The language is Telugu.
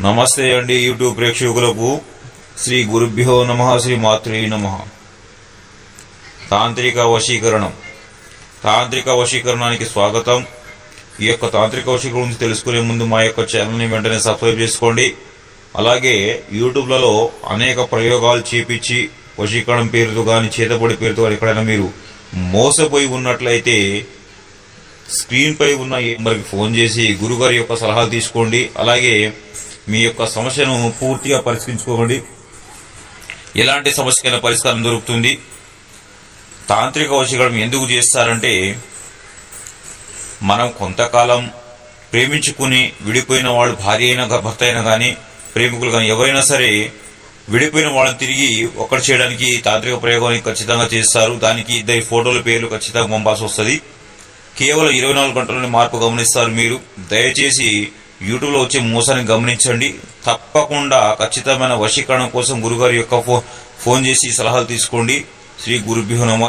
నమస్తే అండి యూట్యూబ్ ప్రేక్షకులకు శ్రీ గురుభ్యో నమః శ్రీ మాత్రే నమః. తాంత్రిక వశీకరణానికి స్వాగతం. ఈ యొక్క తాంత్రిక వశీకరణ గురించి తెలుసుకునే ముందు మా యొక్క ఛానల్ని వెంటనే సబ్స్క్రైబ్ చేసుకోండి. అలాగే యూట్యూబ్లలో అనేక ప్రయోగాలు చేపించి వశీకరణం పేరుతో కానీ చేతబడి పేరుతో కానీ ఎక్కడైనా మీరు మోసపోయి ఉన్నట్లయితే స్క్రీన్ పై ఉన్న నెంబర్కి ఫోన్ చేసి గురుగారి యొక్క సలహాలు తీసుకోండి. అలాగే మీ యొక్క సమస్యను పూర్తిగా పరిష్కరించుకోండి. ఎలాంటి సమస్యకైనా పరిష్కారం దొరుకుతుంది. తాంత్రిక వశీకరణం ఎందుకు చేస్తారంటే, మనం కొంతకాలం ప్రేమించుకుని విడిపోయిన వాళ్ళు భార్య అయినా భర్త అయినా కానీ ప్రేమికులు కానీ ఎవరైనా సరే విడిపోయిన వాళ్ళని తిరిగి ఒక్కటి చేయడానికి తాంత్రిక ప్రయోగాన్ని ఖచ్చితంగా చేస్తారు. దానికి ఇద్దరి ఫోటోల పేర్లు ఖచ్చితంగా పంపాల్సి వస్తుంది. కేవలం 24 గంటల్లోనే మార్పు గమనిస్తారు. మీరు దయచేసి యూట్యూబ్లో వచ్చే మోసాన్ని గమనించండి. తప్పకుండా ఖచ్చితమైన వశీకరణం కోసం గురుగారి యొక్క ఫోన్ చేసి సలహాలు తీసుకోండి. శ్రీ గురుభ్యో నమః.